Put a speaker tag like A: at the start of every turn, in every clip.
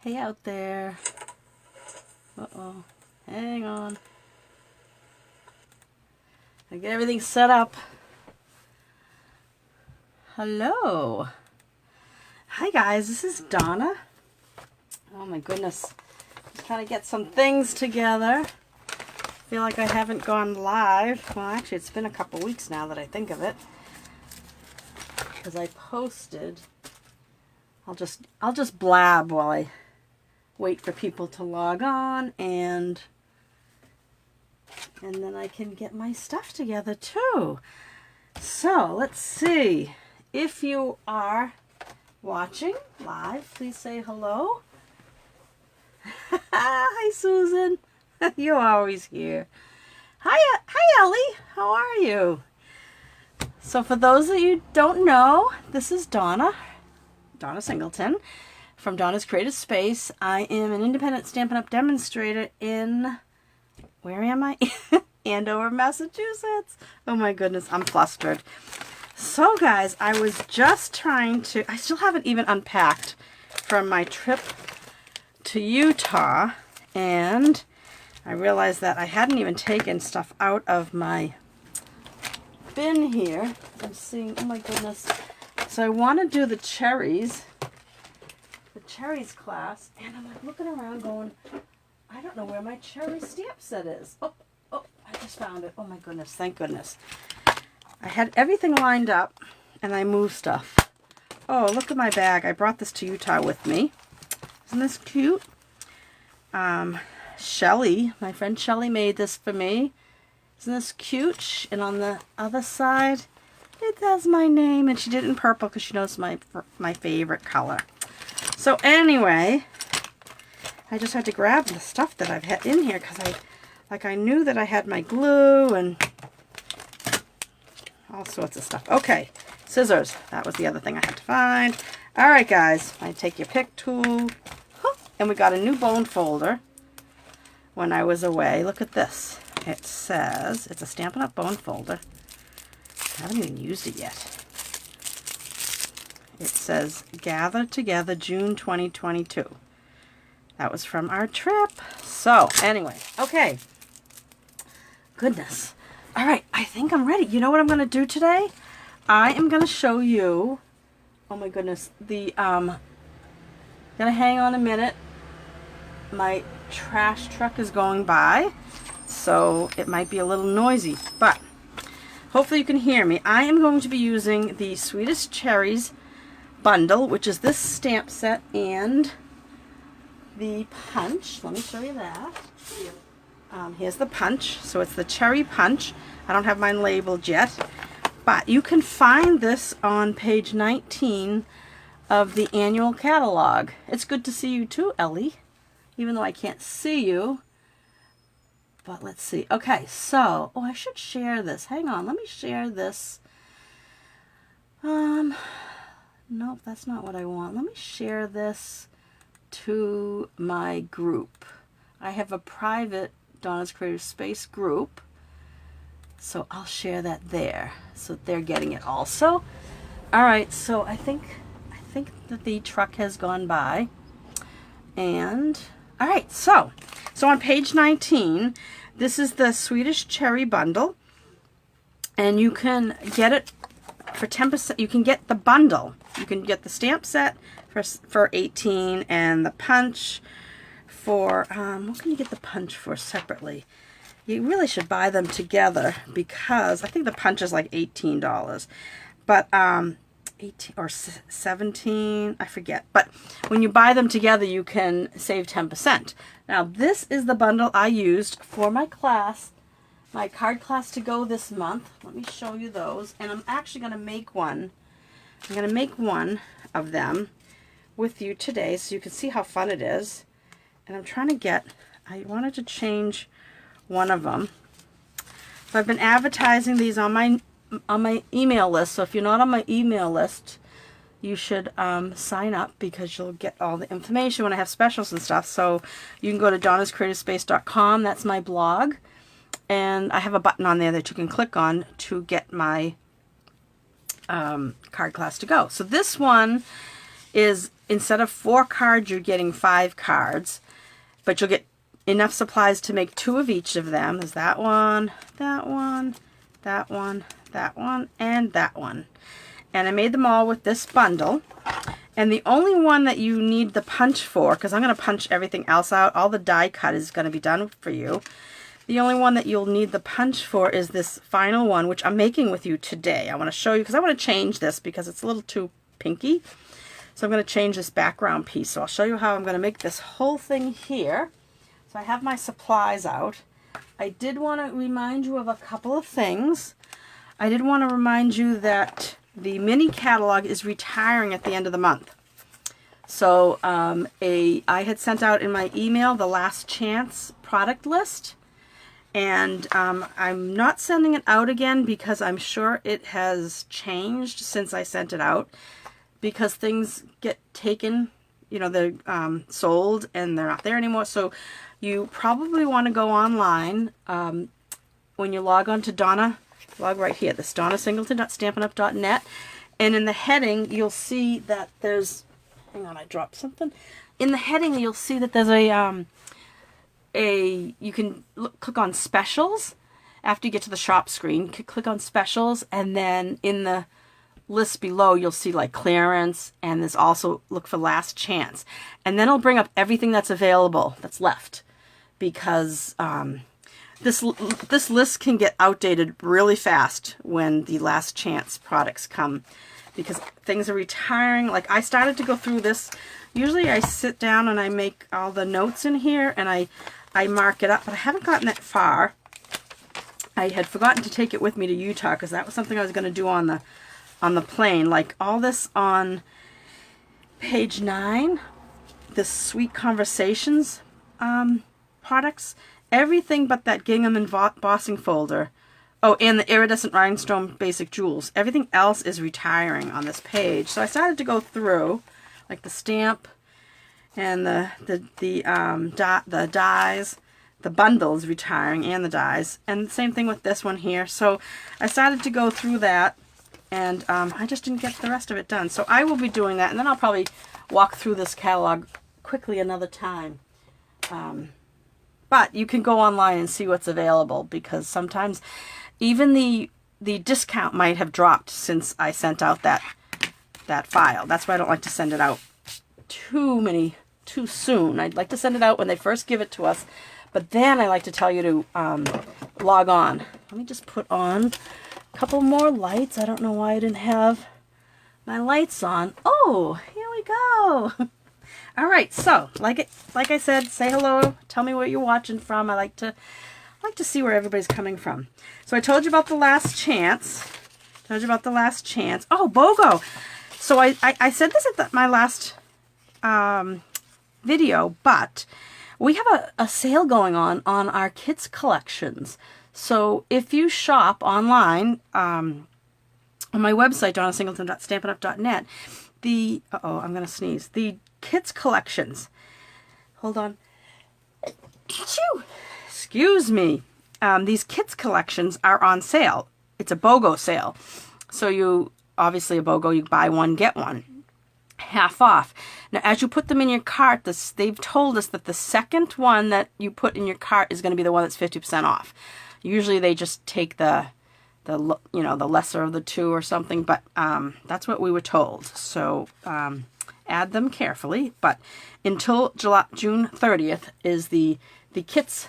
A: Hey out there. Uh-oh. Hang on. I get everything set up. Hello. Hi guys, this is Donna. Oh my goodness. Just trying to get some things together. Feel like I haven't gone live. Well, actually it's been a couple weeks now that I think of it. Because I posted. I'll just blab while I wait for people to log on, and then I can get my stuff together too. So let's see. If you are watching live, please say hello. Hi Susan. You're always here. Hi Ellie. How are you? So for those of you who don't know, this is Donna Singleton from Donna's Creative Space. I am an independent Stampin' Up! Demonstrator in, where am I? Andover, Massachusetts. Oh my goodness, I'm flustered. So guys, I was just trying to, I still haven't even unpacked from my trip to Utah, and I realized that I hadn't even taken stuff out of my bin here. I'm seeing, oh my goodness. So I want to do the cherries class, and I'm like looking around going, I don't know where my cherry stamp set is. Oh, I just found it. Oh my goodness, thank goodness. I had everything lined up and I moved stuff. Oh, look at my bag. I brought this to Utah with me. Isn't this cute? Shelly, my friend Shelly made this for me. Isn't this cute? And on the other side, it has my name, and she did it in purple because she knows my favorite color. So anyway, I just had to grab the stuff that I've had in here because I knew that I had my glue and all sorts of stuff. Okay, scissors. That was the other thing I had to find. All right, guys, I take your pick tool, and we got a new bone folder when I was away. Look at this. It says, it's a Stampin' Up! Bone folder. I haven't even used it yet. It says, Gather Together, June 2022. That was from our trip. So, anyway, okay. Goodness. All right, I think I'm ready. You know what I'm going to do today? I am going to show you, oh my goodness, gonna hang on a minute. My trash truck is going by, so it might be a little noisy, but hopefully you can hear me. I am going to be using the Sweetest Cherries bundle, which is this stamp set and the punch. Let me show you that. Here's the punch. So it's the cherry punch. I don't have mine labeled yet, but you can find this on page 19 of the annual catalog. It's good to see you too, Ellie, even though I can't see you. But let's see. Okay, so, oh, I should share this. Hang on, let me share this. Nope, that's not what I want. Let me share this to my group. I have a private Donna's Creative Space group, so I'll share that there, so they're getting it also. All right, so I think that the truck has gone by, and all right, so on page 19, this is the Swedish Cherry bundle, and you can get it for 10%. You can get the bundle. You can get the stamp set for $18, and the punch for what can you get the punch for separately? You really should buy them together because I think the punch is like $18, but 18 or 17, I forget. But when you buy them together, you can save 10%. Now this is the bundle I used for my class, my card class to go this month. Let me show you those, and I'm actually going to make one. I'm going to make one of them with you today so you can see how fun it is. And I'm trying to get, I wanted to change one of them. So I've been advertising these on my email list. So if you're not on my email list, you should sign up because you'll get all the information when I have specials and stuff. So you can go to donnascreativespace.com. That's my blog. And I have a button on there that you can click on to get my card class to go. So this one is instead of 4 cards, you're getting 5 cards, but you'll get enough supplies to make 2 of each of them. There's that one, that one, that one, that one, and that one. And I made them all with this bundle. And the only one that you need the punch for, because I'm going to punch everything else out, all the die cut is going to be done for you. The only one that you'll need the punch for is this final one, which I'm making with you today. I want to show you, because I want to change this because it's a little too pinky. So I'm going to change this background piece. So I'll show you how I'm going to make this whole thing here. So I have my supplies out. I did want to remind you of a couple of things. I did want to remind you that the mini catalog is retiring at the end of the month. So I had sent out in my email the last chance product list, and I'm not sending it out again because I'm sure it has changed since I sent it out, because things get taken, you know, they're sold and they're not there anymore. So you probably want to go online when you log on to Donna. Log right here, this DonnaSingleton.StampinUp.net, and in the heading you'll see that there's, hang on, I dropped something. In the heading you'll see that there's you can click on specials. After you get to the shop screen, click on specials, and then in the list below you'll see like clearance, and there's also look for last chance, and then it'll bring up everything that's available that's left, because this list can get outdated really fast when the last chance products come, because things are retiring. Like, I started to go through this. Usually I sit down and I make all the notes in here and I mark it up, but I haven't gotten that far. I had forgotten to take it with me to Utah, because that was something I was going to do on the plane. Like all this on page 9, this Sweet Conversations products. Everything but that gingham embossing folder. Oh, and the Iridescent Rhinestone Basic Jewels. Everything else is retiring on this page. So I started to go through, like the stamp and the dies. The bundle is retiring, and the dies. And the same thing with this one here. So I started to go through that, and I just didn't get the rest of it done. So I will be doing that, and then I'll probably walk through this catalog quickly another time. But you can go online and see what's available, because sometimes even the discount might have dropped since I sent out that file. That's why I don't like to send it out too soon. I'd like to send it out when they first give it to us, but then I like to tell you to log on. Let me just put on a couple more lights. I don't know why I didn't have my lights on. Oh, here we go. All right, so like I said, say hello. Tell me where you're watching from. I like to see where everybody's coming from. So I told you about the last chance. Oh, BOGO. So I said this at my last video, but we have a sale going on our kids collections. So if you shop online on my website, DonnaSingleton.StampinUp.net, I'm going to sneeze. The kids collections. Hold on. Achoo! Excuse me. These kids collections are on sale. It's a BOGO sale. So you, obviously a BOGO, you buy one, get one. Half off. Now, as you put them in your cart, they've told us that the second one that you put in your cart is going to be the one that's 50% off. Usually they just take the lesser of the two or something, but that's what we were told. So add them carefully, but until June 30th is the kits.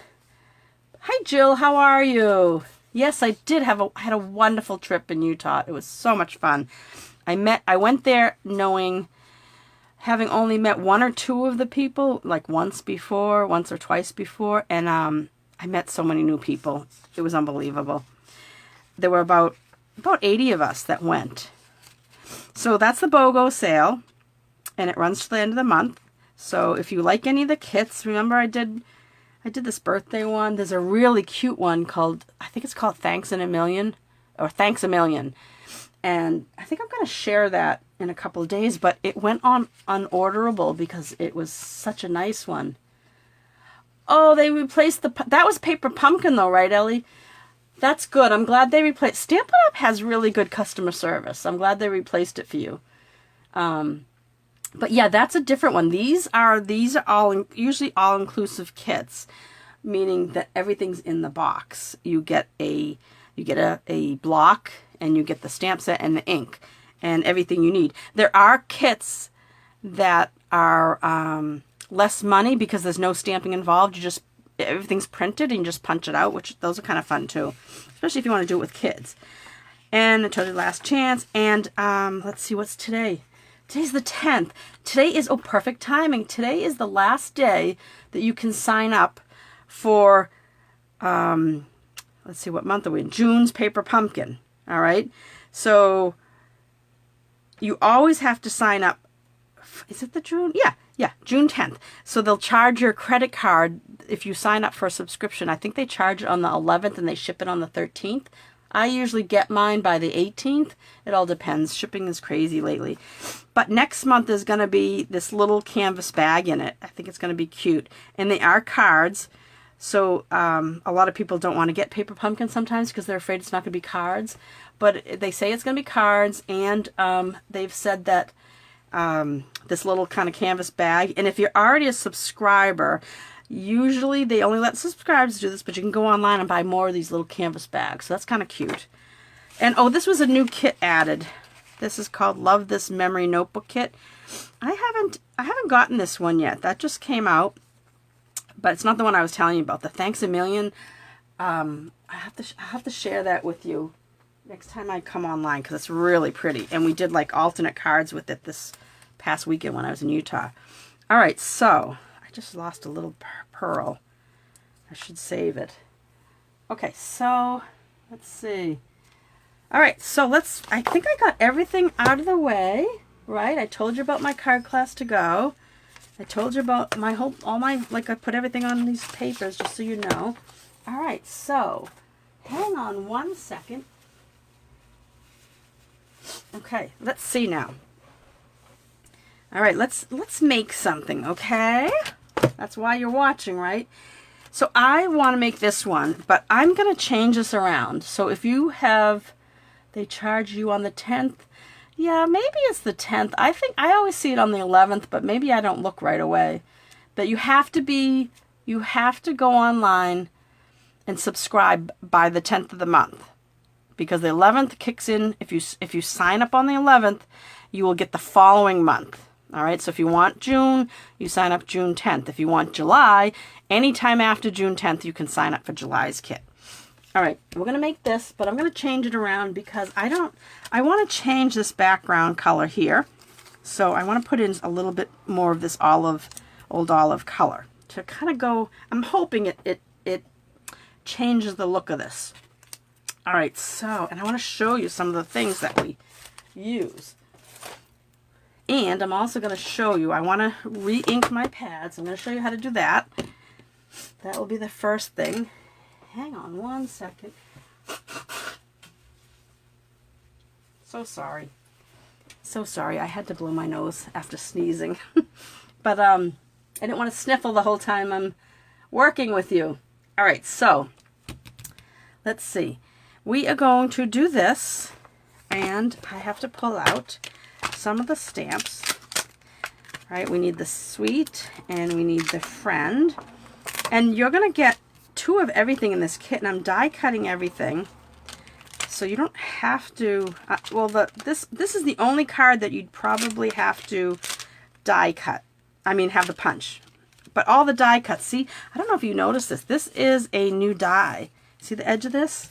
A: Hi Jill, how are you? Yes, I did had a wonderful trip in Utah. It was so much fun. I went there having only met one or two of the people, like once or twice before, and I met so many new people. It was unbelievable. There were about 80 of us that went. So that's the BOGO sale, and it runs to the end of the month. So if you like any of the kits, remember I did this birthday one. There's a really cute one called, I think it's called Thanks a Million. And I think I'm going to share that in a couple of days, but it went on unorderable because it was such a nice one. Oh, they replaced that was Paper Pumpkin though, right, Ellie? That's good. I'm glad they replaced. Stampin' Up! Has really good customer service. I'm glad they replaced it for you. But yeah, that's a different one. These are all usually all-inclusive kits, meaning that everything's in the box. You get a block, and you get the stamp set and the ink and everything you need. There are kits that are less money because there's no stamping involved. Everything's printed and you just punch it out, which those are kind of fun too, especially if you want to do it with kids. And I told you last chance. And let's see, what's today? Today's the 10th. Today is, oh, perfect timing. Today is the last day that you can sign up for, let's see, what month are we in? June's Paper Pumpkin. All right. So you always have to sign up. Is it the June? Yeah, June 10th. So they'll charge your credit card if you sign up for a subscription. I think they charge it on the 11th and they ship it on the 13th. I usually get mine by the 18th. It all depends. Shipping is crazy lately. But next month is going to be this little canvas bag in it. I think it's going to be cute. And they are cards. So a lot of people don't want to get Paper Pumpkin sometimes because they're afraid it's not going to be cards. But they say it's going to be cards. And they've said that this little kind of canvas bag. And if you're already a subscriber, usually they only let subscribers do this, but you can go online and buy more of these little canvas bags. So that's kind of cute. And oh, this was a new kit added. This is called Love This Memory Notebook Kit. I haven't gotten this one yet. That just came out, but it's not the one I was telling you about. The Thanks a Million. I have to share that with you next time I come online because it's really pretty. And we did like alternate cards with it this past weekend when I was in Utah. All right, so I just lost a little pearl. I should save it. Okay, so let's see. All right, so I think I got everything out of the way, right? I told you about my card class to go. I told you about my like I put everything on these papers just so you know. All right, so hang on one second. Okay, let's see now. All right, let's make something, okay? That's why you're watching, right? So I want to make this one, but I'm going to change this around. So if you have, they charge you on the 10th. Yeah, maybe it's the 10th. I think I always see it on the 11th, but maybe I don't look right away. But you have to go online and subscribe by the 10th of the month. Because the 11th kicks in, if you sign up on the 11th, you will get the following month. All right, so if you want June, you sign up June 10th. If you want July, anytime after June 10th, you can sign up for July's kit. All right, we're going to make this, but I'm going to change it around because I want to change this background color here. So I want to put in a little bit more of this old olive color to kind of go, I'm hoping it changes the look of this. All right, so, and I want to show you some of the things that we use. And I'm also going to show you, I want to re-ink my pads. I'm going to show you how to do that. That will be the first thing. Hang on one second. So sorry. So sorry. I had to blow my nose after sneezing. But I didn't want to sniffle the whole time I'm working with you. All right, so let's see. We are going to do this, and I have to pull out some of the stamps. All right, we need the Sweet, and we need the Friend. And you're going to get 2 of everything in this kit, and I'm die cutting everything. So you don't have to, well, this is the only card that you'd probably have to die cut. I mean, have the punch. But all the die cuts, see, I don't know if you noticed this. This is a new die. See the edge of this?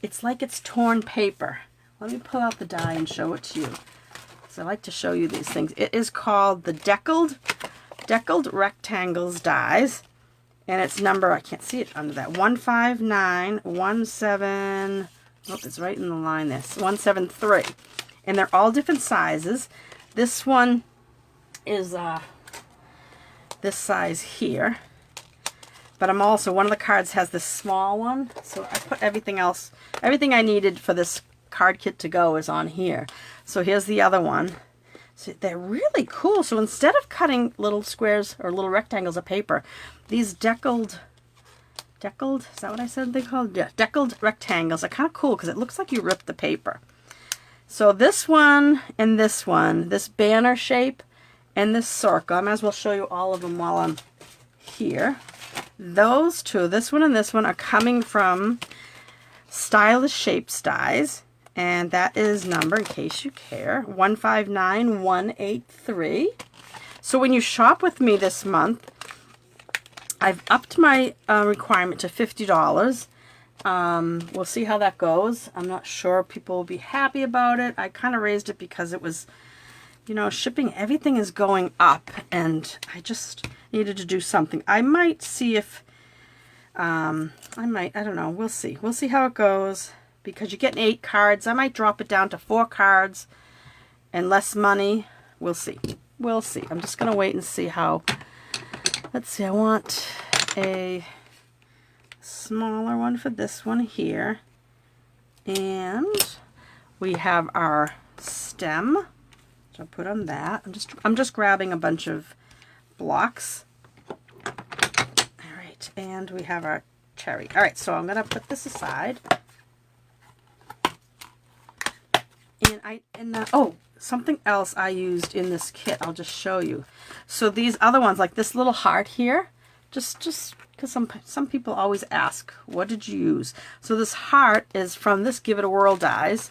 A: It's like it's torn paper. Let me pull out the die and show it to you. So I like to show you these things. It is called the Deckled Rectangles dies. And it's number, I can't see it under that, 15917, oh, it's right in the line there, 173. And they're all different sizes. This one is this size here. But I'm also, one of the cards has this small one. So I put everything else, everything I needed for this card kit to go is on here. So here's the other one. So they're really cool. So instead of cutting little squares or little rectangles of paper, these deckled, is that what I said they called? Yeah, deckled rectangles are kind of cool because it looks like you ripped the paper. So this one and this one, this banner shape and this circle. I might as well show you all of them while I'm here. Those two, this one and this one, are coming from Stylish Shapes Dies, and that is number, in case you care, 159183. So when you shop with me this month, I've upped my requirement to $50. We'll see how that goes. I'm not sure people will be happy about it. I kind of raised it because it was, you know, shipping, everything is going up, and I just needed to do something. I might see if, I don't know, we'll see. We'll see how it goes, because you're getting 8 cards. I might drop it down to 4 cards and less money. We'll see. We'll see. I'm just going to wait and see how, let's see, I want a smaller one for this one here. And we have our stem. So I'll put on that. I'm just grabbing a bunch of blocks. All right, and we have our cherry. All right, so I'm going to put this aside. And oh, something else I used in this kit, I'll just show you. So these other ones, like this little heart here, just because some people always ask, what did you use? So this heart is from this Give It a Whirl dies.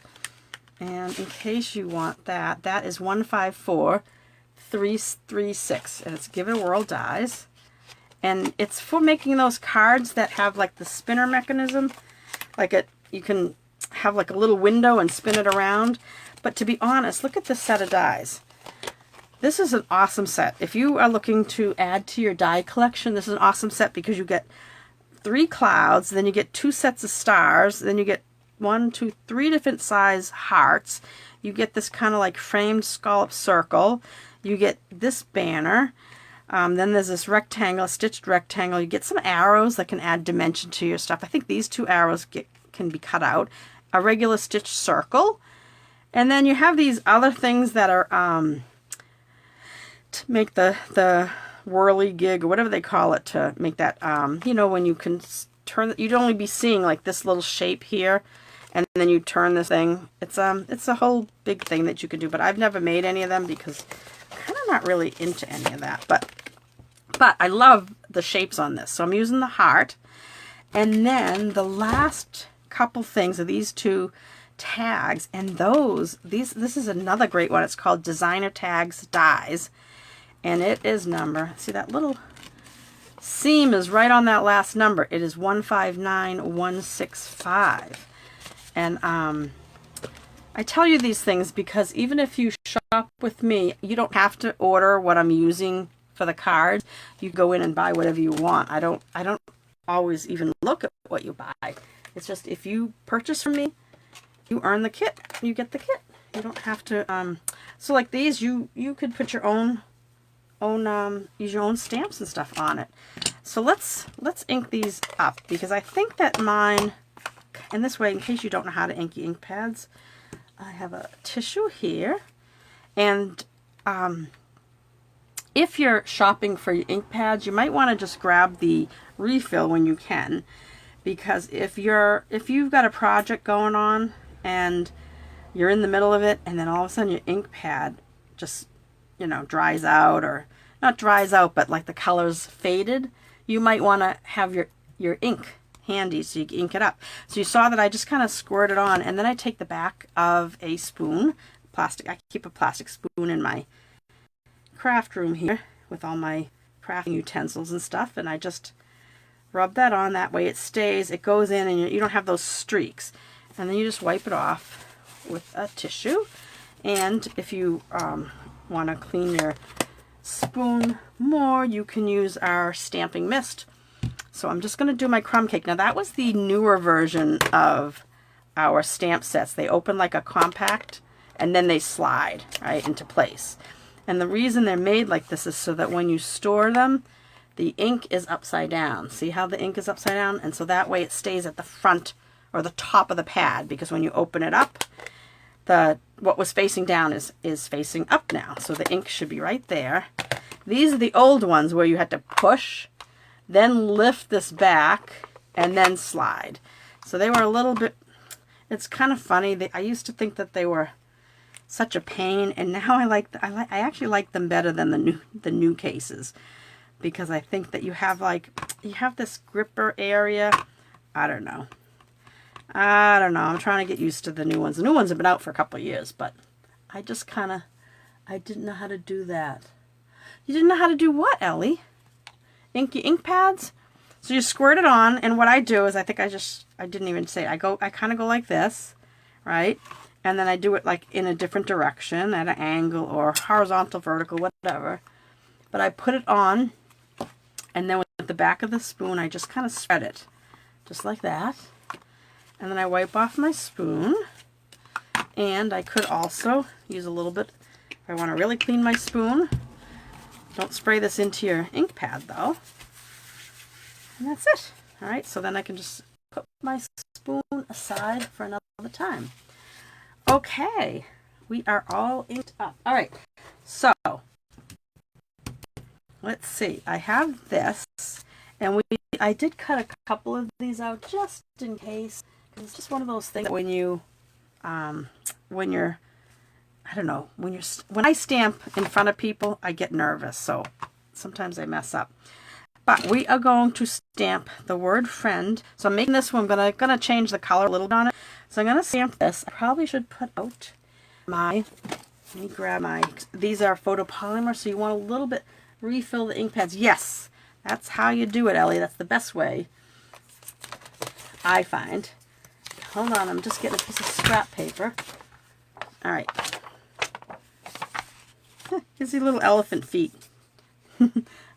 A: And in case you want that, that is 154336, and it's Give It a Whirl dies. And it's for making those cards that have like the spinner mechanism. Like you can have like a little window and spin it around. But to be honest, look at this set of dies. This is an awesome set. If you are looking to add to your die collection, this is an awesome set because you get 3 clouds, then you get 2 sets of stars, then you get 1, 2, 3 different size hearts. You get this kind of like framed scallop circle. You get this banner. Then there's this rectangle, a stitched rectangle. You get some arrows that can add dimension to your stuff. I think these 2 arrows can be cut out. A regular stitched circle. And then you have these other things that are to make the whirly gig, or whatever they call it, to make that, you know, when you can turn, you'd only be seeing like this little shape here, and then you turn this thing. It's a whole big thing that you can do, but I've never made any of them because I'm kind of not really into any of that. But I love the shapes on this, so I'm using the heart. And then the last couple things are these 2 tags, and this is another great one. It's called Designer Tags Dies, and it is number, see that little seam is right on that last number. It is 159165. And I tell you these things because even if you shop with me, you don't have to order what I'm using for the cards. You go in and buy whatever you want. I don't always even look at what you buy. It's just if you purchase from me, you earn the kit. You get the kit. You don't have to. So like these, you could put your own use your own stamps and stuff on it. So let's ink these up, because I think that mine, and this way, in case you don't know how to ink ink pads, I have a tissue here, and if you're shopping for your ink pads, you might want to just grab the refill when you can, because if you've got a project going on and you're in the middle of it, and then all of a sudden your ink pad just, you know, dries out, or not dries out, but like the color's faded, you might want to have your ink handy so you can ink it up. So you saw that I just kind of squirt it on, and then I take the back of a spoon, plastic. I keep a plastic spoon in my craft room here with all my crafting utensils and stuff, and I just rub that on. That way it stays, it goes in, and you don't have those streaks. And then you just wipe it off with a tissue. And if you want to clean your spoon more, you can use our stamping mist. So I'm just going to do my crumb cake. Now that was the newer version of our stamp sets. They open like a compact, and then they slide right into place. And the reason they're made like this is so that when you store them, the ink is upside down. See how the ink is upside down? And so that way it stays at the front or the top of the pad, because when you open it up, what was facing down is facing up now. So the ink should be right there. These are the old ones where you had to push, then lift this back, and then slide. So they were a little bit, it's kind of funny. I used to think that they were such a pain, and now I actually like them better than the new cases, because I think that you have this gripper area. I don't know. I'm trying to get used to the new ones. The new ones have been out for a couple of years, but I didn't know how to do that. You didn't know how to do what, Ellie? Ink pads? So you squirt it on, and what I do is, I didn't even say it. I kind of go like this, right? And then I do it like in a different direction, at an angle or horizontal, vertical, whatever. But I put it on, and then with the back of the spoon, I just kind of spread it, just like that. And then I wipe off my spoon, and I could also use a little bit if I want to really clean my spoon. Don't spray this into your ink pad though. And that's it. All right, so then I can just put my spoon aside for another time. Okay, we are all inked up. All right, so let's see. I have this, and I did cut a couple of these out just in case. It's just one of those things when I stamp in front of people, I get nervous, so sometimes I mess up. But we are going to stamp the word friend. So I'm making this one, I'm gonna change the color a little bit on it. So I'm gonna stamp this. I probably should put out let me grab these are photopolymer, so you want a little bit, refill the ink pads. Yes, that's how you do it, Ellie. That's the best way, I find. Hold on, I'm just getting a piece of scrap paper. All right. Gives you little elephant feet.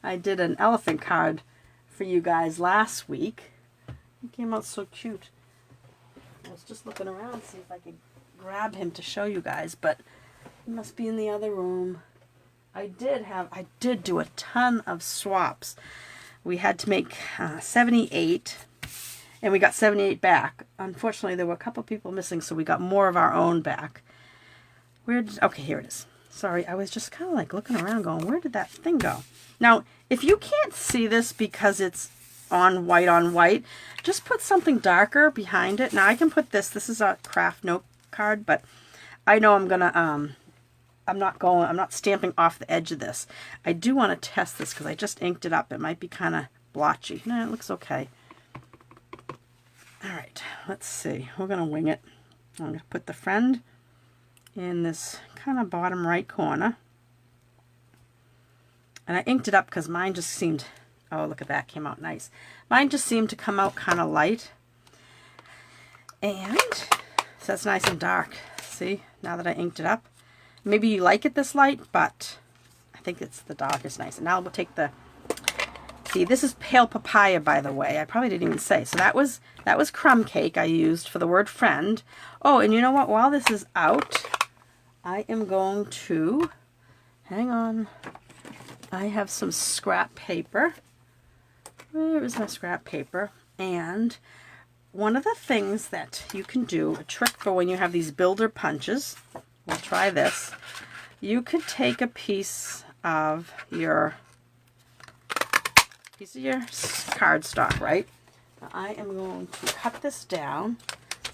A: I did an elephant card for you guys last week. It came out so cute. I was just looking around to see if I could grab him to show you guys, but he must be in the other room. I did do a ton of swaps. We had to make 78. And we got 78 back. Unfortunately, there were a couple people missing, so we got more of our own back. Okay, here it is. Sorry, I was just kind of like looking around going, where did that thing go? Now, if you can't see this because it's on white, just put something darker behind it. Now, I can put this. This is a craft note card, but I know I'm gonna, I'm not stamping off the edge of this. I do want to test this because I just inked it up. It might be kind of blotchy. No, it looks okay. All right, let's see. We're going to wing it. I'm going to put the friend in this kind of bottom right corner. And I inked it up because mine just seemed, oh, look at that, came out nice. Mine just seemed to come out kind of light. And so that's nice and dark. See, now that I inked it up. Maybe you like it this light, but I think it's the dark is nice. And now we'll take the, see, this is pale papaya, by the way. I probably didn't even say. So that was crumb cake I used for the word friend. Oh, and you know what? While this is out, I am going to, hang on. I have some scrap paper. Where is my scrap paper? And one of the things that you can do, a trick for when you have these builder punches, we'll try this. You could take a piece of your cardstock, right? Now I am going to cut this down.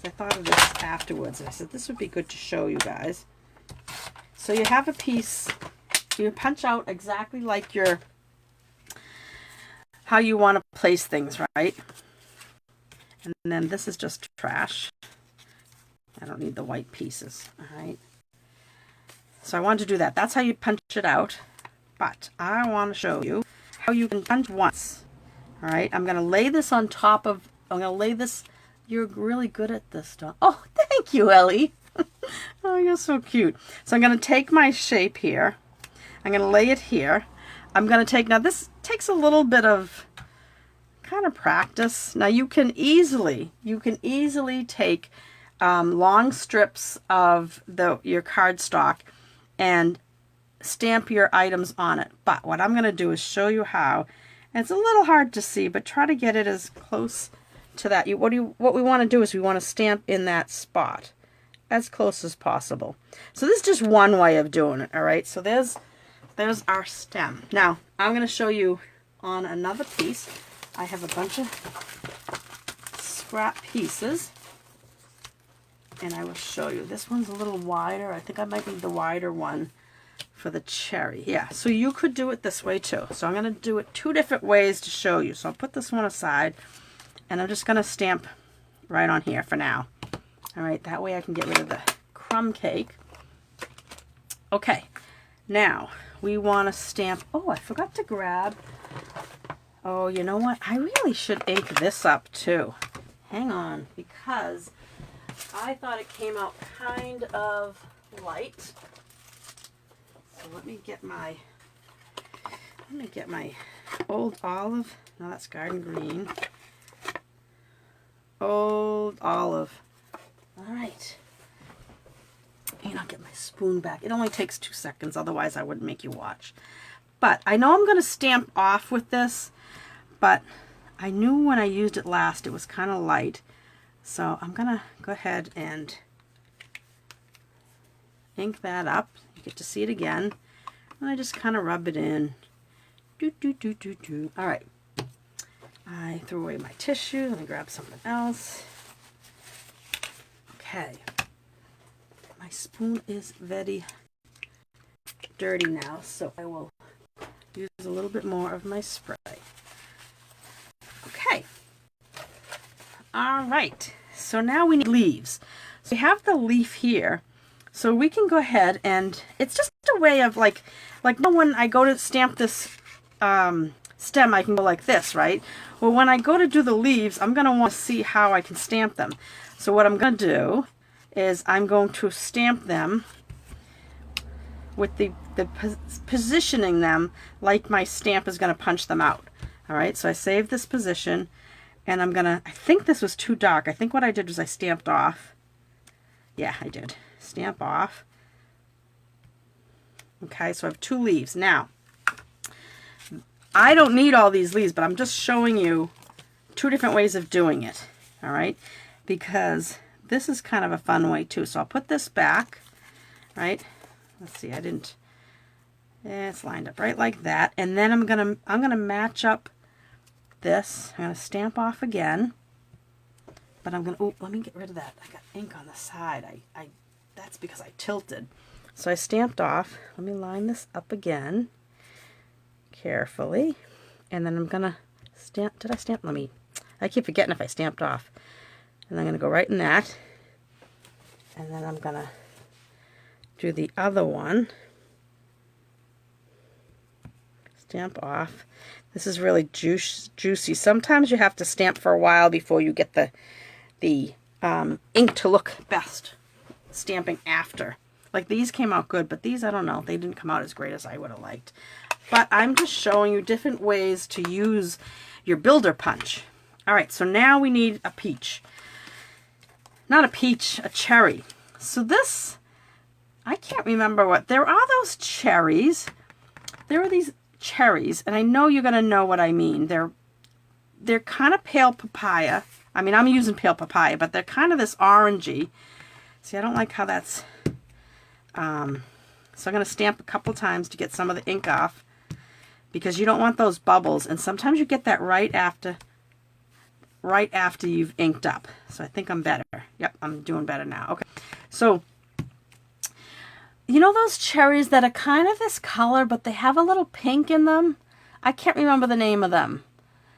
A: I thought of this afterwards, and I said this would be good to show you guys. So you have a piece, you punch out exactly like how you want to place things, right? And then this is just trash. I don't need the white pieces, all right? So I wanted to do that. That's how you punch it out. But I want to show you how you can punch once. All right, I'm going to lay this on top of, I'm going to lay this, you're really good at this, Donna. Oh, thank you, Ellie. Oh, you're so cute. So I'm going to take my shape here. I'm going to lay it here. I'm going to take, now this takes a little bit of kind of practice. Now you can easily take long strips of your cardstock and stamp your items on it. But what I'm going to do is show you how. And it's a little hard to see, but try to get it as close to that. What we want to do is we want to stamp in that spot as close as possible. So this is just one way of doing it, all right? So there's our stem. Now, I'm going to show you on another piece. I have a bunch of scrap pieces. and I will show you. This one's a little wider. I think I might need the wider one for the cherry. Yeah, so you could do it this way too. So I'm going to do it 2 different ways to show you. So I'll put this one aside, and I'm just going to stamp right on here for now. All right, that way I can get rid of the crumb cake. Okay, now we want to stamp. Oh, I forgot to grab. Oh, you know what? I really should ink this up too. Hang on, because I thought it came out kind of light. So let me get my Old Olive. No, that's Garden Green. Old Olive. All right. And I'll get my spoon back. It only takes 2 seconds, otherwise I wouldn't make you watch. But I know I'm going to stamp off with this, but I knew when I used it last it was kind of light. So I'm going to go ahead and ink that up. You get to see it again. And I just kind of rub it in. All right. I threw away my tissue. Let me grab something else. Okay. My spoon is very dirty now, so I will use a little bit more of my spray. Okay. All right. So now we need leaves. So we have the leaf here. So we can go ahead and it's just a way of like when I go to stamp this stem, I can go like this, right? Well, when I go to do the leaves, I'm going to want to see how I can stamp them. So what I'm going to do is I'm going to stamp them with the positioning them like my stamp is going to punch them out. All right, so I save this position, and I'm going to, I think this was too dark. I think what I did was I stamped off. Yeah, I did. Stamp off. Okay, so I have 2 leaves. Now, I don't need all these leaves, but I'm just showing you 2 different ways of doing it. All right, because this is kind of a fun way too. So I'll put this back, right? Let's see, I didn't. It's lined up right like that, and then I'm gonna match up this. I'm gonna stamp off again, but I'm gonna. Oh, let me get rid of that. I got ink on the side. That's because I tilted. So I stamped off. Let me line this up again carefully, and then I'm gonna stamp. Did I stamp? Let me. I keep forgetting if I stamped off. And I'm going to go right in that. And then I'm going to do the other one. Stamp off. This is really juicy. Sometimes you have to stamp for a while before you get the ink to look best. Stamping after. Like these came out good, but these, I don't know. They didn't come out as great as I would have liked. But I'm just showing you different ways to use your builder punch. All right, so now we need a peach. Not a peach, a cherry. So this, I can't remember what. There are those cherries. There are these cherries, and I know you're going to know what I mean. They're kind of pale papaya. I mean, I'm using pale papaya, but they're kind of this orangey. See, I don't like how that's... so I'm going to stamp a couple times to get some of the ink off, because you don't want those bubbles, and sometimes you get that right after you've inked up. So I think I'm better. Yep, I'm doing better now. Okay. So, you know those cherries that are kind of this color, but they have a little pink in them? I can't remember the name of them.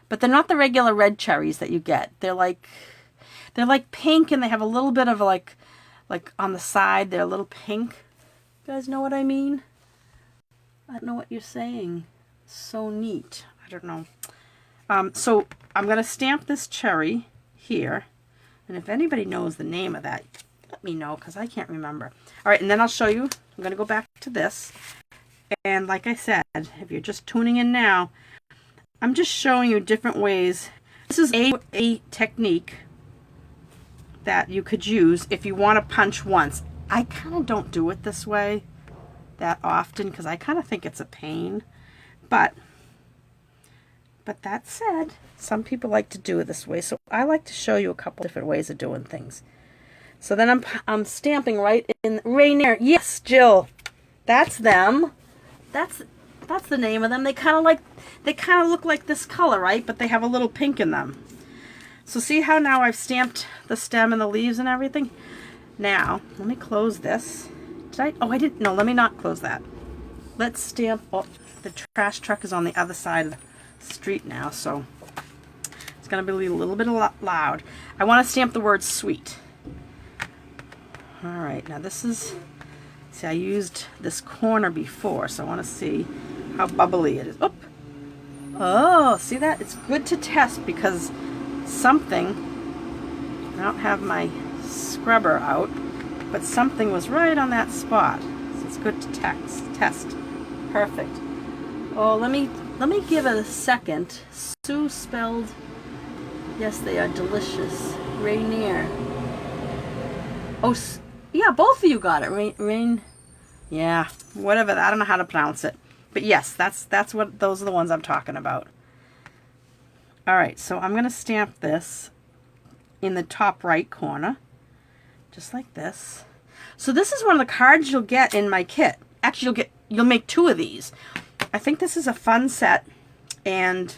A: But they're not the regular red cherries that you get. They're like pink, and they have a little bit of like on the side, they're a little pink. You guys know what I mean? I don't know what you're saying. So neat. I don't know. So I'm going to stamp this cherry here, and if anybody knows the name of that, let me know, because I can't remember. All right, and then I'll show you. I'm going to go back to this, and like I said, if you're just tuning in now, I'm just showing you different ways. This is a technique that you could use if you want to punch once. I kind of don't do it this way that often because I kind of think it's a pain, but that said, some people like to do it this way, so I like to show you a couple different ways of doing things. So then I'm stamping right in Rainier. Yes, Jill, that's them. That's the name of them. They kind of look like this color, right? But they have a little pink in them. So see how now I've stamped the stem and the leaves and everything? Now, let me close this. Did I? Oh, I didn't. No, let me not close that. Let's stamp. Oh, the trash truck is on the other side of the street now, so it's going to be a little bit loud. I want to stamp the word sweet. All right, now this is, see, I used this corner before, so I want to see how bubbly it is. Oop. Oh, see that? It's good to test because something, I don't have my scrubber out, but something was right on that spot. So it's good to test. Perfect. Oh, let me give it a second. Sue spelled, yes, they are delicious. Rainier. Oh, yeah, both of you got it. Rain. Yeah, whatever. I don't know how to pronounce it. But yes, that's what, those are the ones I'm talking about. All right, so I'm going to stamp this in the top right corner, just like this. So this is one of the cards you'll get in my kit. Actually, you'll make 2 of these. I think this is a fun set, and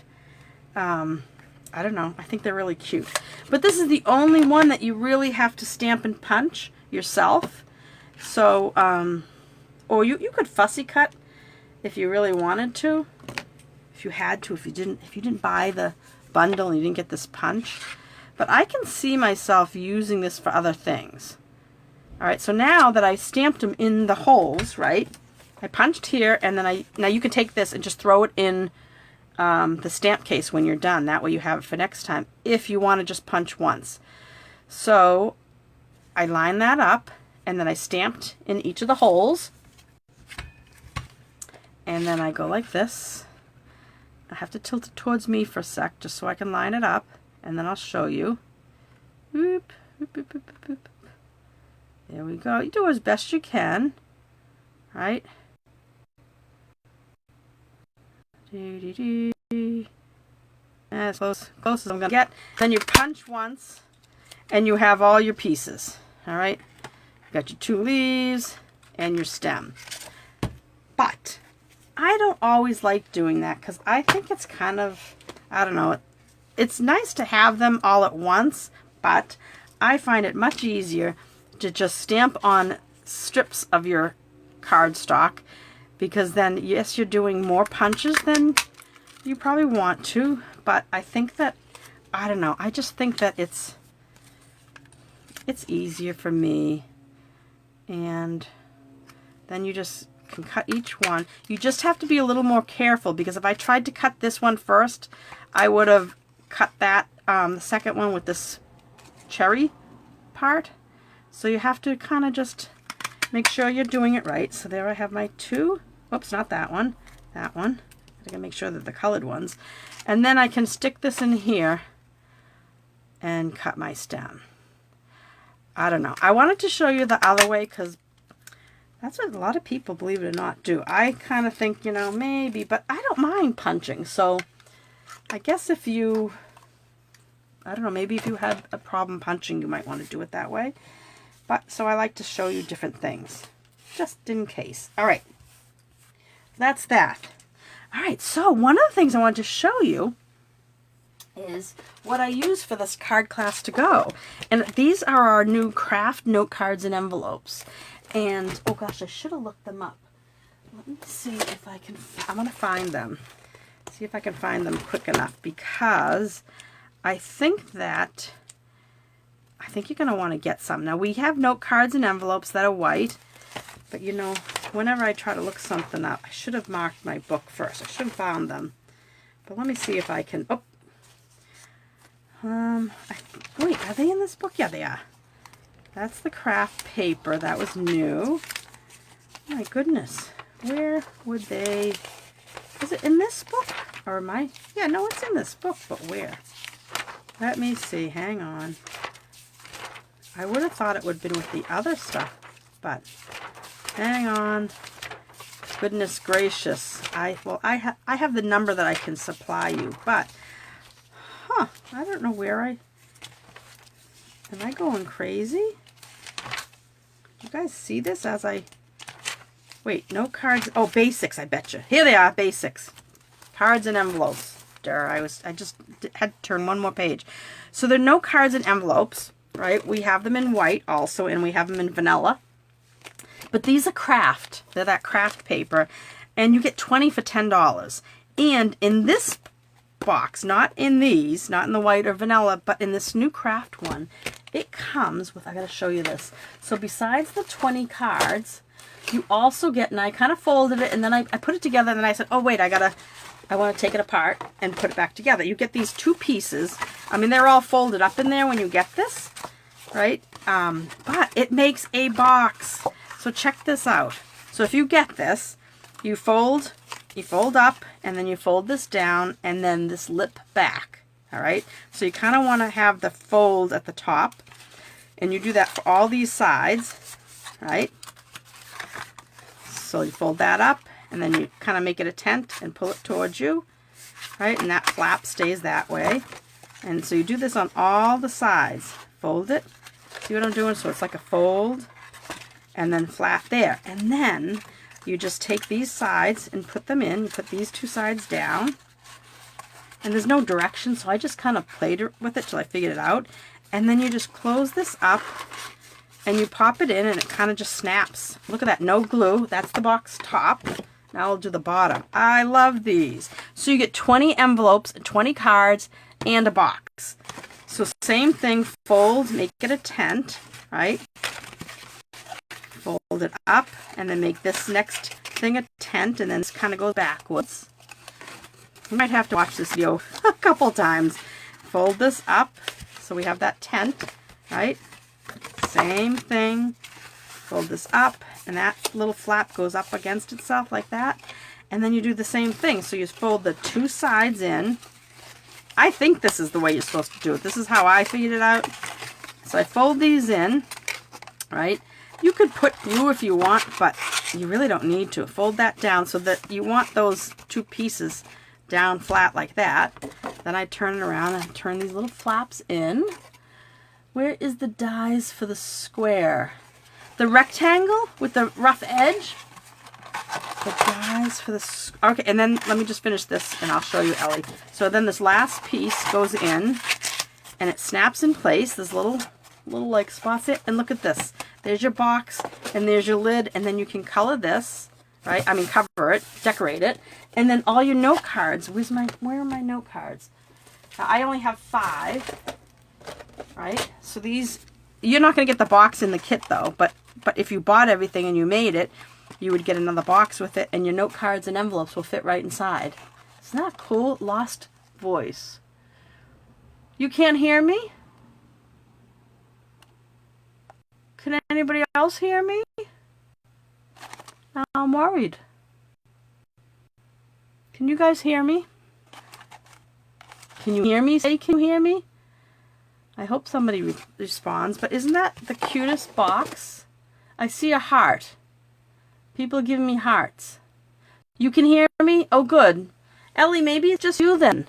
A: I don't know. I think they're really cute. But this is the only one that you really have to stamp and punch yourself. So, or you could fussy cut if you really wanted to. If you had to, if you didn't buy the bundle and you didn't get this punch. But I can see myself using this for other things. All right, so now that I stamped them in the holes, right? I punched here, and then now you can take this and just throw it in the stamp case when you're done. That way you have it for next time if you want to just punch once. So I line that up, and then I stamped in each of the holes, and then I go like this. I have to tilt it towards me for a sec just so I can line it up, and then I'll show you. Boop, boop, boop, boop, boop, boop. There we go. You do as best you can, right? As close as I'm gonna get. Then you punch once, and you have all your pieces. All right, you got your 2 leaves and your stem. But I don't always like doing that because I think it's kind of, I don't know. It's nice to have them all at once, but I find it much easier to just stamp on strips of your cardstock, because then, yes, you're doing more punches than you probably want to, but I think that, I don't know, I just think that it's easier for me. And then you just can cut each one. You just have to be a little more careful, because if I tried to cut this one first, I would have cut that, the second one with this cherry part. So you have to kind of just make sure you're doing it right. So there I have my 2. Oops, not that one. That one. I gotta make sure that the colored ones. And then I can stick this in here and cut my stem. I don't know. I wanted to show you the other way because that's what a lot of people, believe it or not, do. I kind of think, you know, maybe, but I don't mind punching. So I guess if you, I don't know, maybe if you had a problem punching, you might want to do it that way. But so I like to show you different things, just in case. All right, that's that. All right, so one of the things I wanted to show you is what I use for this card class to go. And these are our new craft note cards and envelopes. And, oh gosh, I should have looked them up. Let me see if I can, I want to find them. See if I can find them quick enough, because I think you're going to want to get some. Now, we have note cards and envelopes that are white, but you know, whenever I try to look something up, I should have marked my book first. I should have found them. But let me see if I can, wait, are they in this book? Yeah, they are. That's the craft paper. That was new. My goodness. Where would they, is it in this book? Or am I, yeah, no, it's in this book, but where? Let me see, hang on. I would have thought it would have been with the other stuff, but hang on. Goodness gracious. I have the number that I can supply you, but, I don't know where am I going crazy? You guys see this as I, wait, no cards, oh, basics, I bet you. Here they are, basics. Cards and envelopes. I just had to turn one more page. So there are no cards and envelopes. right? We have them in white also, and we have them in vanilla. But these are craft. They're that craft paper. And you get 20 for $10. And in this box, not in these, not in the white or vanilla, but in this new craft one, it comes with, I gotta show you this. So besides the 20 cards, you also get, and I kind of folded it, and then I put it together, and then I said, oh wait, I want to take it apart and put it back together. You get these two pieces. I mean, they're all folded up in there when you get this, right? But it makes a box. So check this out. So if you get this, you fold up, and then you fold this down, and then this lip back, all right? So you kind of want to have the fold at the top, and you do that for all these sides, right? So you fold that up, and then you kind of make it a tent and pull it towards you, right? And that flap stays that way. And so you do this on all the sides. Fold it. See what I'm doing? So it's like a fold, and then flat there. And then you just take these sides and put them in. You put these two sides down. And there's no direction, so I just kind of played with it till I figured it out. And then you just close this up, and you pop it in, and it kind of just snaps. Look at that, no glue. That's the box top. Now I'll do the bottom. I love these. So you get 20 envelopes, 20 cards, and a box. So same thing, fold, make it a tent, right? Fold it up, and then make this next thing a tent, and then this kind of goes backwards. You might have to watch this video a couple times. Fold this up, so we have that tent, right? Same thing. Fold this up, and that little flap goes up against itself like that. And then you do the same thing. So you fold the two sides in. I think this is the way you're supposed to do it. This is how I figured it out. So I fold these in, right? You could put glue if you want, but you really don't need to. Fold that down so that you want those two pieces down flat like that. Then I turn it around and turn these little flaps in. Where is the dies for the square? The rectangle with the rough edge? The dies for the... Okay, and then let me just finish this and I'll show you, Ellie. So then this last piece goes in and it snaps in place. There's little like spots there. And look at this. There's your box, and there's your lid, and then you can color this, right? I mean, cover it, decorate it, and then all your note cards. Where are my note cards? Now, I only have 5, right? So these, you're not going to get the box in the kit though, but if you bought everything and you made it, you would get another box with it, and your note cards and envelopes will fit right inside. Isn't that cool? Lost voice. You can't hear me? Can anybody else hear me? Now I'm worried. Can you guys hear me? Can you hear me? Say, can you hear me? I hope somebody responds, but isn't that the cutest box? I see a heart. People are giving me hearts. You can hear me? Oh, good. Ellie, maybe it's just you then.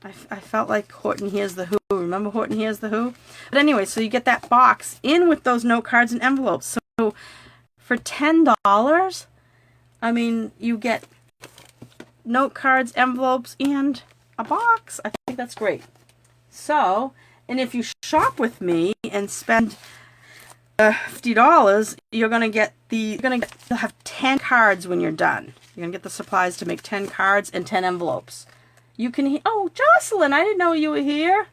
A: I felt like Horton Hears the Who. Remember Horton Hears the Who? But anyway, so you get that box in with those note cards and envelopes. So for $10, I mean, you get note cards, envelopes, and a box. I think that's great. So, and if you shop with me and spend $50, you're gonna you'll have 10 cards when you're done. You're gonna get the supplies to make 10 cards and 10 envelopes. You can oh, Jocelyn, I didn't know you were here.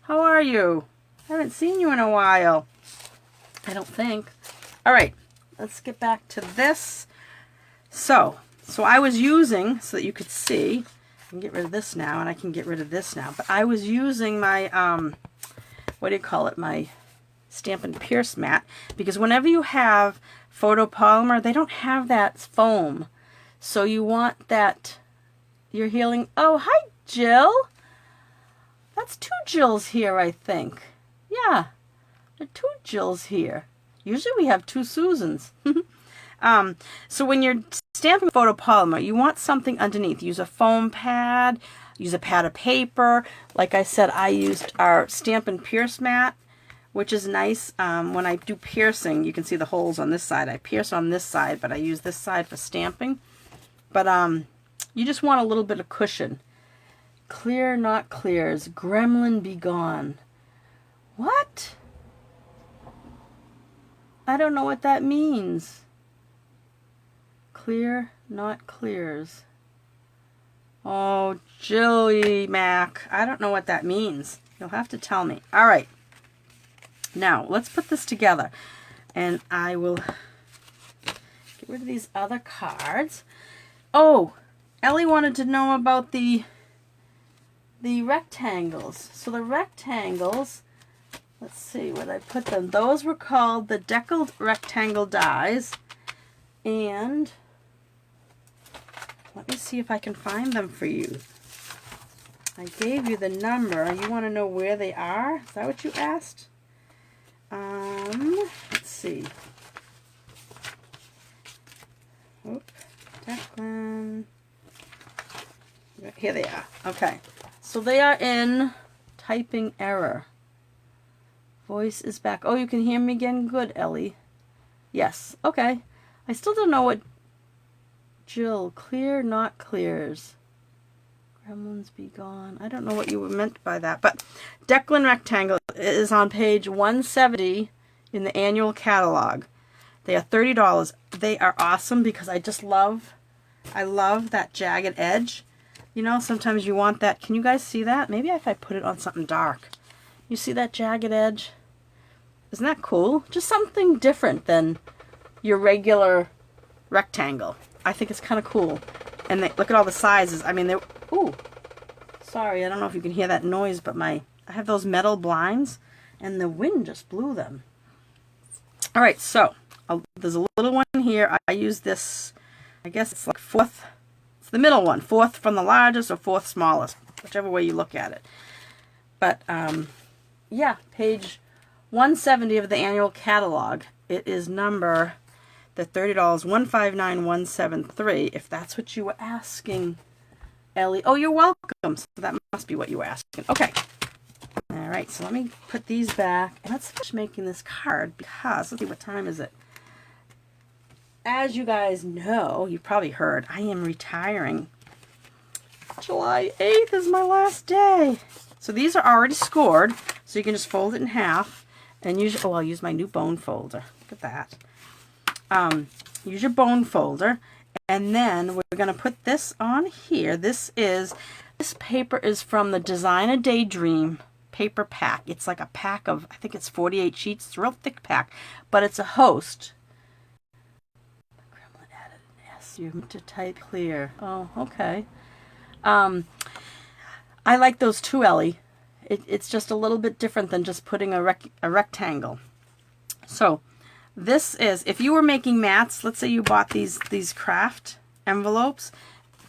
A: How are you? I haven't seen you in a while. I don't think. All right, let's get back to this. So I was using, so that you could see, I can get rid of this now, and I can get rid of this now, but I was using my, what do you call it, my Stampin' Pierce mat, because whenever you have photopolymer, they don't have that foam. So you want that, you're healing. Oh, hi, Jill. That's 2 Jills here, I think. Yeah, there are 2 Jills here. Usually we have 2 Susans. So when you're stamping photopolymer, you want something underneath. Use a foam pad, use a pad of paper. Like I said, I used our Stampin' Pierce mat, which is nice. When I do piercing, you can see the holes on this side. I pierce on this side, but I use this side for stamping. But you just want a little bit of cushion. Clear, not clears. Gremlin be gone. What? I don't know what that means. Clear, not clears. Oh, Jilly Mac. I don't know what that means. You'll have to tell me. All right. Now, let's put this together. And I will get rid of these other cards. Oh, Ellie wanted to know about the rectangles. So the rectangles, let's see where I put them. Those were called the Deckled Rectangle dies. And let me see if I can find them for you. I gave you the number. You want to know where they are? Is that what you asked? Let's see. Oop, Declan. Here they are. Okay. So they are in typing error. Voice is back. Oh, you can hear me again? Good, Ellie. Yes. Okay. I still don't know what Jill, clear, not clears. Gremlins be gone. I don't know what you were meant by that, but Deckled Rectangle is on page 170 in the annual catalog. They are $30. They are awesome because I love that jagged edge. You know, sometimes you want that. Can you guys see that? Maybe if I put it on something dark. You see that jagged edge? Isn't that cool? Just something different than your regular rectangle. I think it's kind of cool. And they, look at all the sizes. I mean, they're... Ooh. Sorry, I don't know if you can hear that noise, but I have those metal blinds, and the wind just blew them. All right, so there's a little one here. I use this, I guess it's like fourth. It's the middle one. Fourth from the largest or fourth smallest, whichever way you look at it. But, yeah, page 170 of the annual catalog. It is number... the $30, 159173, if that's what you were asking, Ellie. Oh, you're welcome. So that must be what you were asking. Okay. All right, so let me put these back. And let's finish making this card because, let's see, what time is it? As you guys know, you've probably heard, I am retiring. July 8th is my last day. So these are already scored, so you can just fold it in half and use, oh, I'll use my new bone folder. Look at that. Use your bone folder, and then we're going to put this on here. This paper is from the Designer Daydream paper pack. It's like a pack of, I think it's 48 sheets. It's a real thick pack, but it's a host. Gremlin added an S. You're meant to type clear. Oh, okay. I like those too, Ellie. It's just a little bit different than just putting a rectangle. So this is, if you were making mats, let's say you bought these craft envelopes,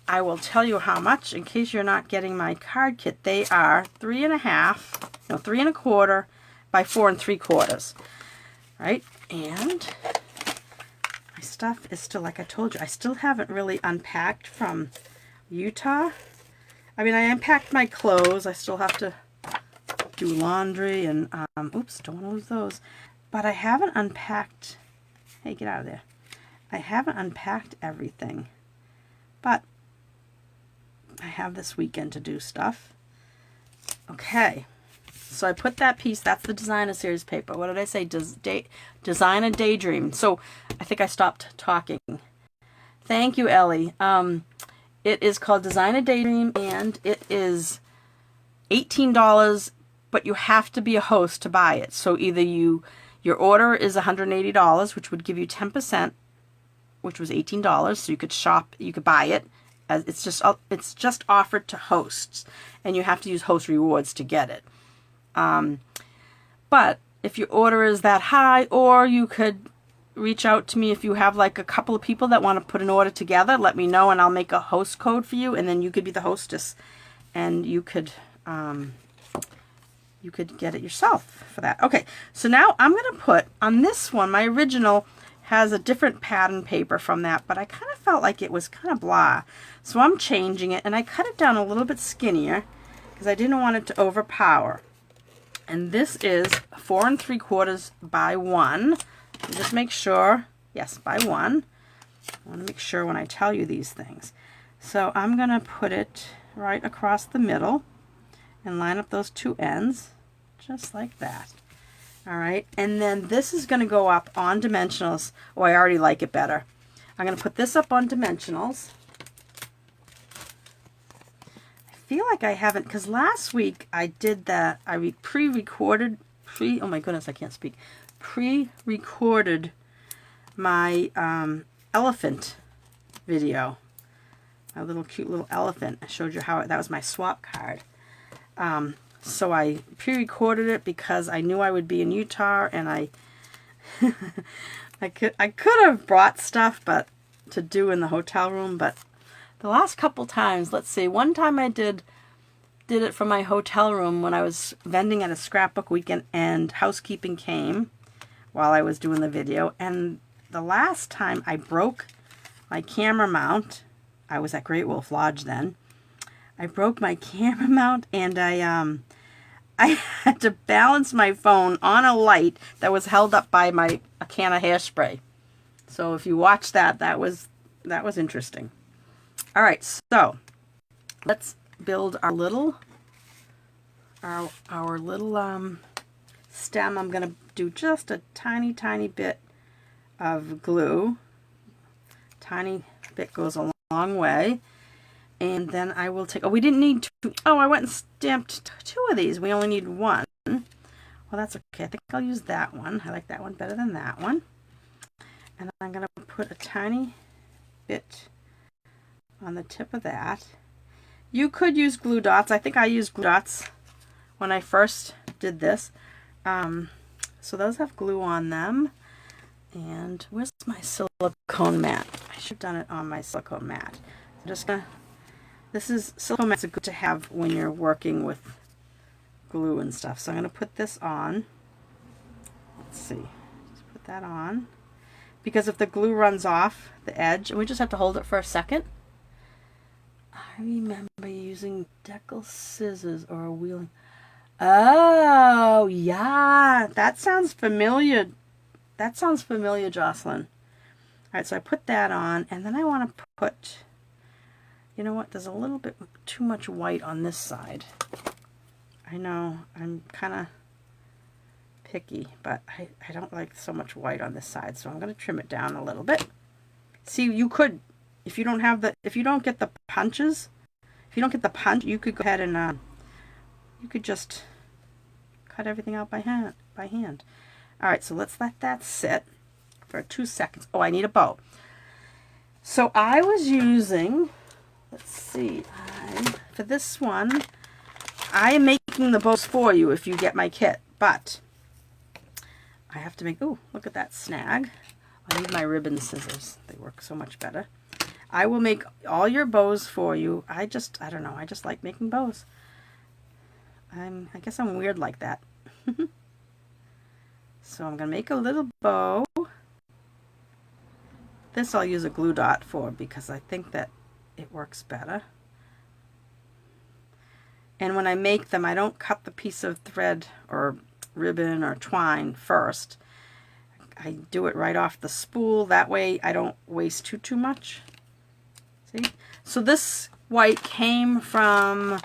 A: I will tell you how much in case you're not getting my card kit. They are 3 1/4 by 4 3/4. Right? And my stuff is still, like I told you, I still haven't really unpacked from Utah. I mean, I unpacked my clothes. I still have to do laundry and, oops, don't want to lose those. But I haven't unpacked, hey, get out of there. I haven't unpacked everything. But I have this weekend to do stuff. Okay. So I put that piece, that's the Designer Series paper. What did I say? Designer Daydream. So I think I stopped talking. Thank you, Ellie. It is called Designer Daydream, and it is $18, but you have to be a host to buy it. So either your order is $180, which would give you 10%, which was $18. So you could shop, you could buy it. It's just offered to hosts, and you have to use host rewards to get it. But if your order is that high, or you could reach out to me if you have like a couple of people that want to put an order together, let me know and I'll make a host code for you, and then you could be the hostess and you could get it yourself for that. Okay, so now I'm going to put on this one, my original has a different pattern paper from that, but I kind of felt like it was kind of blah. So I'm changing it, and I cut it down a little bit skinnier because I didn't want it to overpower. And this is 4 3/4 by 1. Just make sure, yes, by 1. I want to make sure when I tell you these things. So I'm going to put it right across the middle and line up those two ends. just like that. All right, and then this is going to go up on dimensionals. Oh, I already like it better. I'm going to put this up on dimensionals. I feel like I haven't, because last week I did that. I pre-recorded, oh my goodness, I can't speak. Pre-recorded my elephant video. My little cute little elephant. I showed you how that was my swap card. So I pre-recorded it because I knew I would be in Utah, and I could have brought stuff but to do in the hotel room, but the last couple times, let's see, one time I did it from my hotel room when I was vending at a scrapbook weekend and housekeeping came while I was doing the video, and the last time I broke my camera mount. I was at Great Wolf Lodge then. I broke my camera mount, and I had to balance my phone on a light that was held up by a can of hairspray. So if you watch that, that was interesting. All right, so let's build our little stem. I'm going to do just a tiny bit of glue. Tiny bit goes a long way. And then I will take, oh, we didn't need two. Oh, I went and stamped two of these. We only need one. Well, that's okay. I think I'll use that one. I like that one better than that one. And I'm going to put a tiny bit on the tip of that. You could use glue dots. I think I used glue dots when I first did this. So those have glue on them. And where's my silicone mat? I should have done it on my silicone mat. I'm just going to, silicone mats are good to have when you're working with glue and stuff. So I'm going to put this on. Let's see. Just put that on. Because if the glue runs off the edge, and we just have to hold it for a second. I remember using Deckled scissors or a wheeling. Oh, yeah. That sounds familiar. That sounds familiar, Jocelyn. All right, so I put that on, and then I want to put, you know what, there's a little bit too much white on this side. I know, I'm kind of picky, but I don't like so much white on this side, so I'm going to trim it down a little bit. See, you could, if you don't get the punches, if you don't get the punch, you could go ahead and, you could just cut everything out by hand. All right, so let's let that sit for 2 seconds. Oh, I need a bow. So I was using, let's see, for this one, I am making the bows for you if you get my kit, but I have to make, oh, look at that snag. I need my ribbon scissors. They work so much better. I will make all your bows for you. I don't know, I just like making bows. I guess I'm weird like that. So I'm going to make a little bow. This I'll use a glue dot for because I think that it works better. And when I make them, I don't cut the piece of thread or ribbon or twine first. I do it right off the spool. That way I don't waste too much. See? So this white came from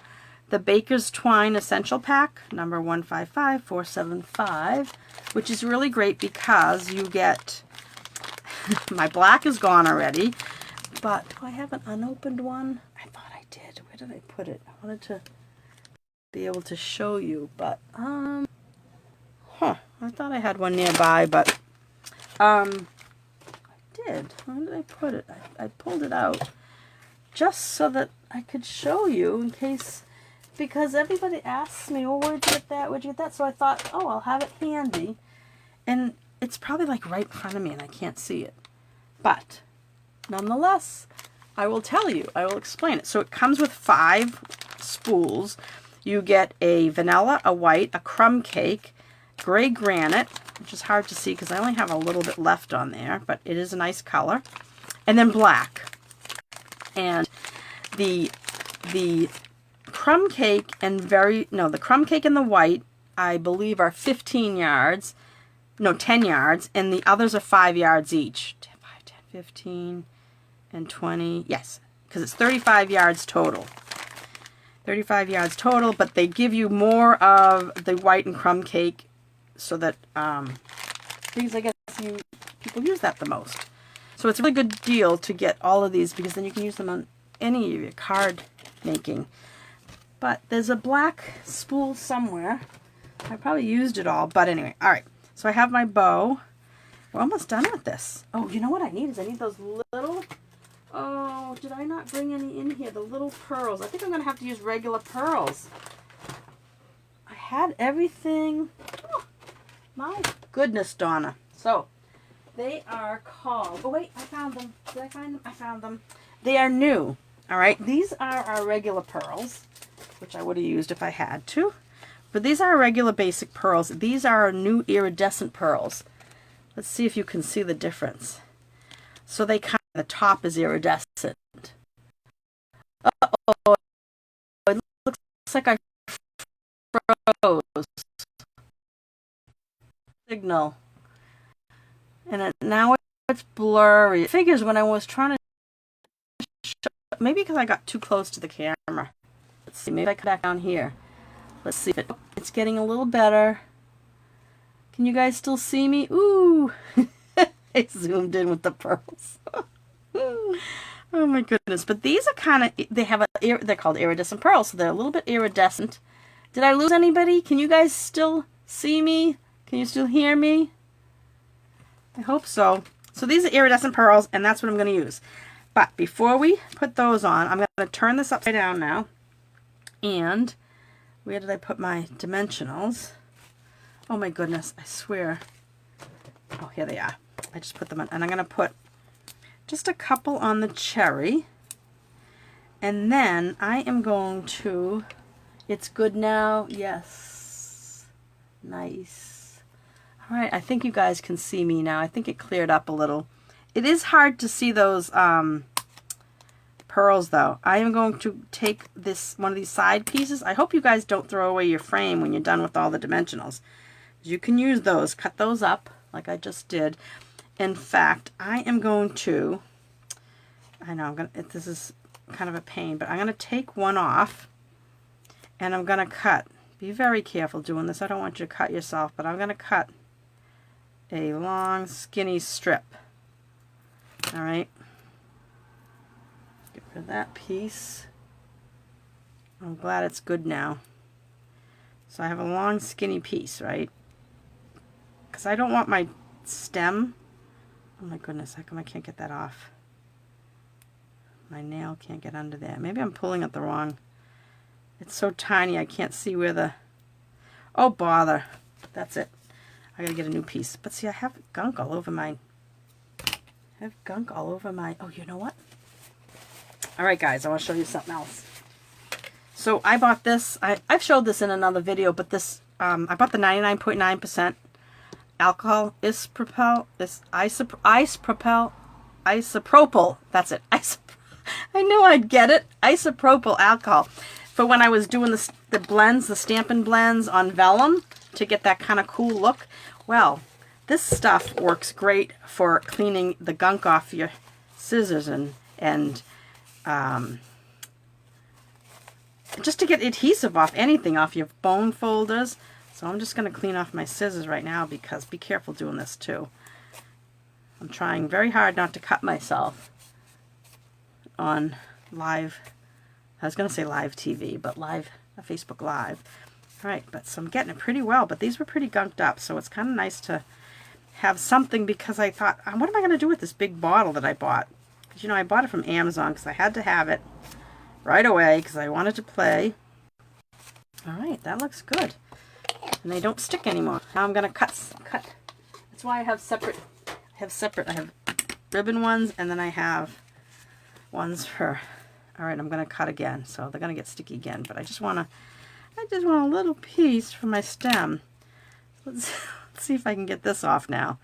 A: the Baker's Twine Essential Pack, number 155475, which is really great because you get, my black is gone already, but do I have an unopened one? I thought I did. Where did I put it? I wanted to be able to show you, but, I thought I had one nearby, but, I did. Where did I put it? I pulled it out just so that I could show you in case, because everybody asks me, well, where'd you get that, where'd you get that? So I thought, oh, I'll have it handy. And it's probably like right in front of me and I can't see it. But nonetheless, I will tell you, I will explain it. So it comes with 5 spools. You get a vanilla, a white, a crumb cake, gray granite, which is hard to see because I only have a little bit left on there, but it is a nice color, and then black. And the crumb cake and the crumb cake and the white, I believe, are 15 yards, no, 10 yards, and the others are 5 yards each. 10, 5, 10, 15, and 20, yes, because it's 35 yards total. 35 yards total, but they give you more of the white and crumb cake so that, because I guess people use that the most. So it's a really good deal to get all of these because then you can use them on any of your card making. But there's a black spool somewhere. I probably used it all, but anyway. All right, so I have my bow. We're almost done with this. Oh, you know what I need is I need those little, oh, did I not bring any in here? The little pearls. I think I'm going to have to use regular pearls. I had everything. Oh, my goodness, Donna. So, they are called, oh wait, I found them. Did I find them? I found them. They are new. All right, these are our regular pearls, which I would have used if I had to. But these are regular basic pearls. These are our new iridescent pearls. Let's see if you can see the difference. So they kind of, the top is iridescent. Uh-oh, it looks like I froze. Signal. And now it's blurry. It figures when I was trying to show, maybe because I got too close to the camera. Let's see, maybe I come back down here. Let's see if it's getting a little better. Can you guys still see me? Ooh! I zoomed in with the pearls. Oh my goodness. But these are kind of, they're called iridescent pearls, so they're a little bit iridescent. Did I lose anybody? Can you guys still see me? Can you still hear me? I hope so. So these are iridescent pearls, and that's what I'm going to use. But before we put those on, I'm going to turn this upside down now. And where did I put my dimensionals? Oh my goodness, I swear. Oh, here they are. I just put them on. And I'm going to put just a couple on the cherry. And then I am going to, it's good now. Yes. Nice. All right, I think you guys can see me now. I think it cleared up a little. It is hard to see those pearls though. I am going to take this one of these side pieces. I hope you guys don't throw away your frame when you're done with all the dimensionals. You can use those, cut those up like I just did. In fact, I am going to, I know this is kind of a pain, but I'm going to take one off and I'm going to cut. Be very careful doing this. I don't want you to cut yourself, but I'm going to cut a long skinny strip. All right. Get rid of that piece. I'm glad it's good now. So I have a long skinny piece, right? Because I don't want my stem. Oh my goodness, how come I can't get that off? My nail can't get under there. Maybe I'm pulling it the wrong. It's so tiny I can't see where the... Oh bother. That's it. I gotta get a new piece. But see, I have gunk all over my... Oh, you know what? Alright guys, I want to show you something else. So I bought this. I've showed this in another video, but this... I bought the 99.9% alcohol isopropyl, isopropyl, that's it. I knew I'd get it. Isopropyl alcohol. For when I was doing the blends, the Stampin' blends on vellum to get that kind of cool look. Well, this stuff works great for cleaning the gunk off your scissors and just to get adhesive off anything, off your bone folders. So I'm just going to clean off my scissors right now because be careful doing this too. I'm trying very hard not to cut myself on live, I was going to say live TV, but live, Facebook Live. All right, but so I'm getting it pretty well, but these were pretty gunked up, so it's kind of nice to have something because I thought, what am I going to do with this big bottle that I bought? Because, you know, I bought it from Amazon because I had to have it right away because I wanted to play. All right, that looks good. And they don't stick anymore. Now I'm going to cut. That's why I have separate. I have ribbon ones, and then I have ones for. All right, I'm going to cut again, so they're going to get sticky again. But I just want a little piece for my stem. Let's see if I can get this off now.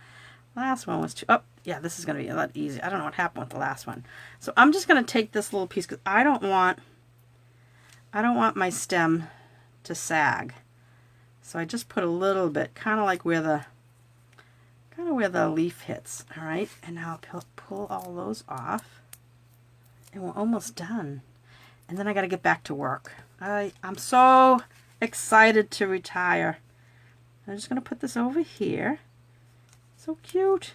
A: Last one was too. Oh, yeah, this is going to be a lot easier. I don't know what happened with the last one. So I'm just going to take this little piece because I don't want my stem to sag. So I just put a little bit, kind of like where the leaf hits. All right, and now I'll pull all those off, and we're almost done. And then I got to get back to work. I'm so excited to retire. I'm just going to put this over here. So cute.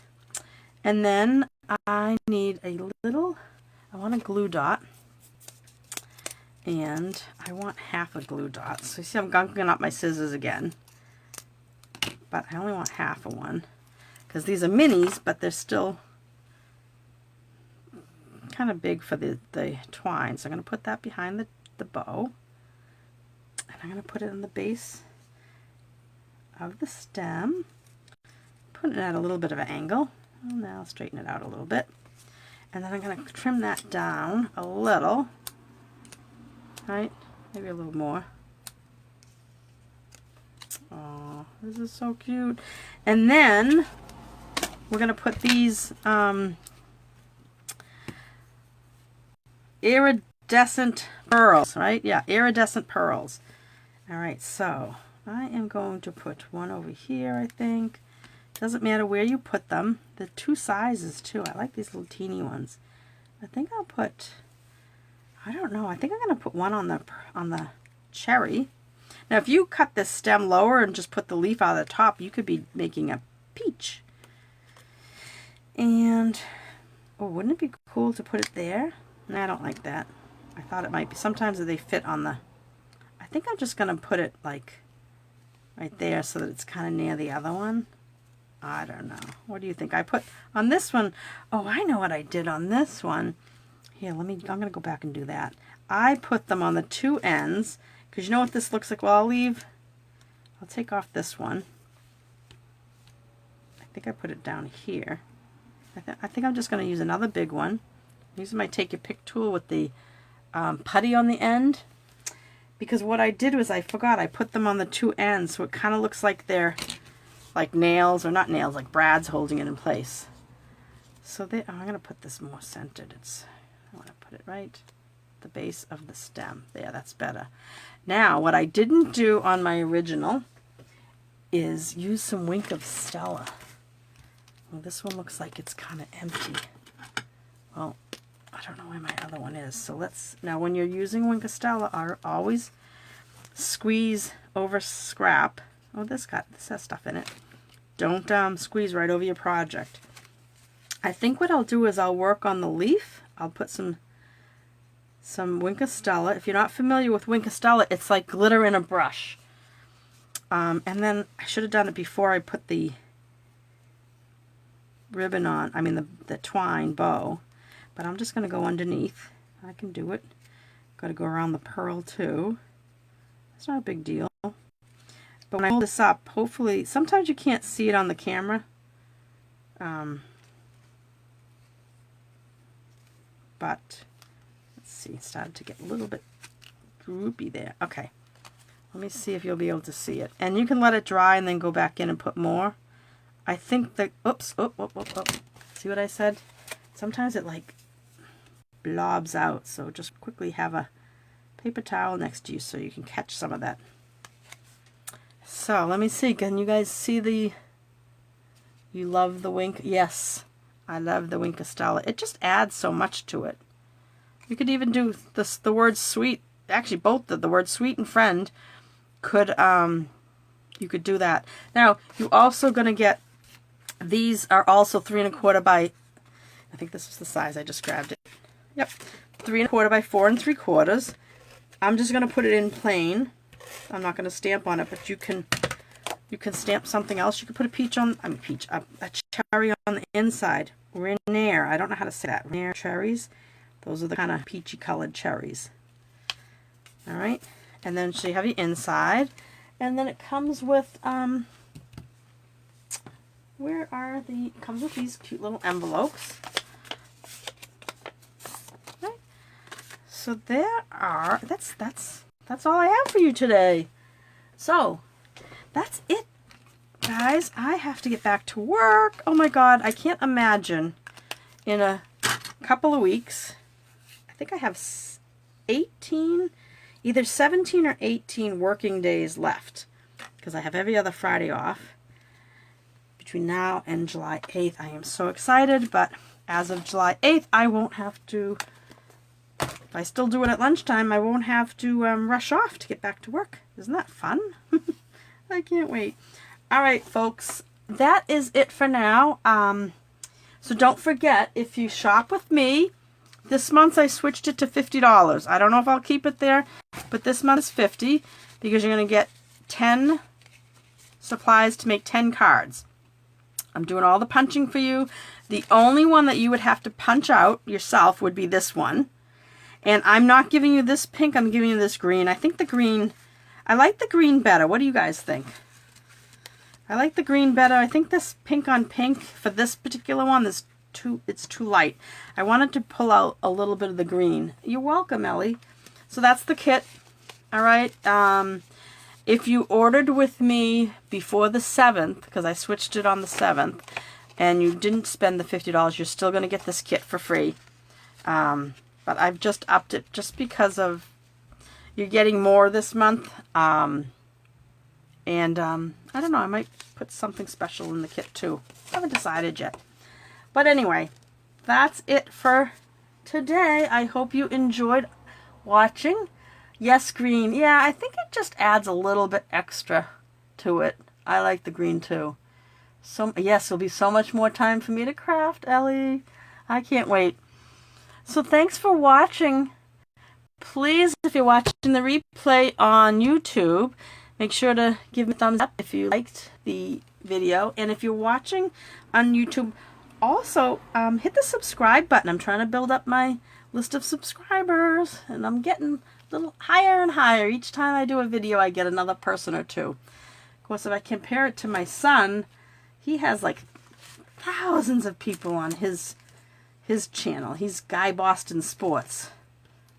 A: And then I need a little, I want a glue dot. And I want half a glue dot. So you see I'm gunking up my scissors again. But I only want half of one. Because these are minis, but they're still kind of big for the twine. So I'm going to put that behind the bow. And I'm going to put it in the base of the stem. Put it at a little bit of an angle. And now I'll straighten it out a little bit. And then I'm going to trim that down a little. Right? Maybe a little more. Oh, this is so cute. And then we're going to put these iridescent pearls, right? Yeah, iridescent pearls. All right, so I am going to put one over here, I think. Doesn't matter where you put them. They're two sizes too. I like these little teeny ones. I think I'll put, I don't know, I think I'm going to put one on the cherry. Now if you cut this stem lower and just put the leaf out of the top, you could be making a peach. And, oh, wouldn't it be cool to put it there? No, I don't like that. I thought it might be. Sometimes they fit on the, I think I'm just going to put it like right there so that it's kind of near the other one. I don't know. What do you think? I put on this one, oh, I know what I did on this one. Here, I'm going to go back and do that. I put them on the two ends, because you know what this looks like? Well, I'll take off this one. I think I put it down here. I think I'm just going to use another big one. I'm using my Take Your Pick tool with the putty on the end. Because what I did was I forgot I put them on the two ends, so it kind of looks like they're like nails, or not nails, like brads holding it in place. So I'm going to put this more centered. I want to put it right at the base of the stem. There, that's better. Now, what I didn't do on my original is use some Wink of Stella. Well, this one looks like it's kind of empty. Well, I don't know where my other one is. So now when you're using Wink of Stella, always squeeze over scrap. Oh, this has stuff in it. Don't squeeze right over your project. I think what I'll do is I'll work on the leaf. I'll put some Wink of Stella. If you're not familiar with Wink of Stella, it's like glitter in a brush. And then I should have done it before I put the ribbon on. I mean the twine bow. But I'm just going to go underneath. I can do it. Got to go around the pearl too. It's not a big deal. But when I hold this up, hopefully, sometimes you can't see it on the camera. But, let's see, it started to get a little bit droopy there. Okay, let me see if you'll be able to see it. And you can let it dry and then go back in and put more. I think that, oops, oh. See what I said? Sometimes it like blobs out, so just quickly have a paper towel next to you so you can catch some of that. So let me see, can you guys see you love the Wink? Yes, I love the Wink of Stella. It just adds so much to it. You could even do the word sweet, actually both the word sweet and friend could, you could do that. Now, you're also going to get, these are also 3 1/4 by, I think this is the size, I just grabbed it. Yep, 3 1/4 by 4 3/4. I'm just going to put it in plain. I'm not going to stamp on it, but you can stamp something else. You could put a peach on, a cherry on the inside. Rainier, I don't know how to say that. Rainier cherries. Those are the kind of peachy colored cherries. All right, and then so you have your inside, and then it comes with comes with these cute little envelopes. Okay. So there are. That's all I have for you today. So, that's it, guys. I have to get back to work. Oh my God, I can't imagine in a couple of weeks. I think I have 18, either 17 or 18 working days left because I have every other Friday off between now and July 8th. I am so excited, but as of July 8th, I won't have to If I still do it at lunchtime, I won't have to rush off to get back to work. Isn't that fun? I can't wait. All right, folks, that is it for now. So don't forget, if you shop with me, this month I switched it to $50. I don't know if I'll keep it there, but this month is $50 because you're going to get 10 supplies to make 10 cards. I'm doing all the punching for you. The only one that you would have to punch out yourself would be this one. And I'm not giving you this pink, I'm giving you this green. I think the green, I like the green better. What do you guys think? I like the green better. I think this pink on pink for this particular one is it's too light. I wanted to pull out a little bit of the green. You're welcome, Ellie. So that's the kit. All right. If you ordered with me before the 7th, because I switched it on the 7th, and you didn't spend the $50, you're still going to get this kit for free. But I've just upped it just because of you're getting more this month. I don't know, I might put something special in the kit too. I haven't decided yet. But anyway, that's it for today. I hope you enjoyed watching. Yes, green. Yeah, I think it just adds a little bit extra to it. I like the green too. So yes, there'll be so much more time for me to craft, Ellie. I can't wait. So thanks for watching. Please, if you're watching the replay on YouTube, make sure to give me a thumbs up if you liked the video. And if you're watching on YouTube, also hit the subscribe button. I'm trying to build up my list of subscribers, and I'm getting a little higher and higher. Each time I do a video, I get another person or two. Of course, if I compare it to my son, he has like thousands of people on his channel. He's Guy Boston Sports.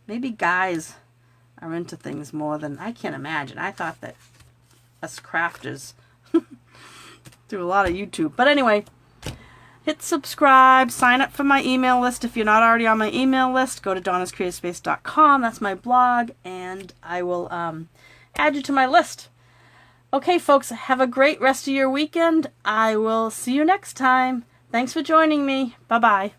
A: Maybe guys are into things more than I can imagine. I thought that us crafters do a lot of YouTube. But anyway, hit subscribe, sign up for my email list. If you're not already on my email list, go to donnascreativespace.com. That's my blog, and I will add you to my list. Okay, folks, have a great rest of your weekend. I will see you next time. Thanks for joining me. Bye-bye.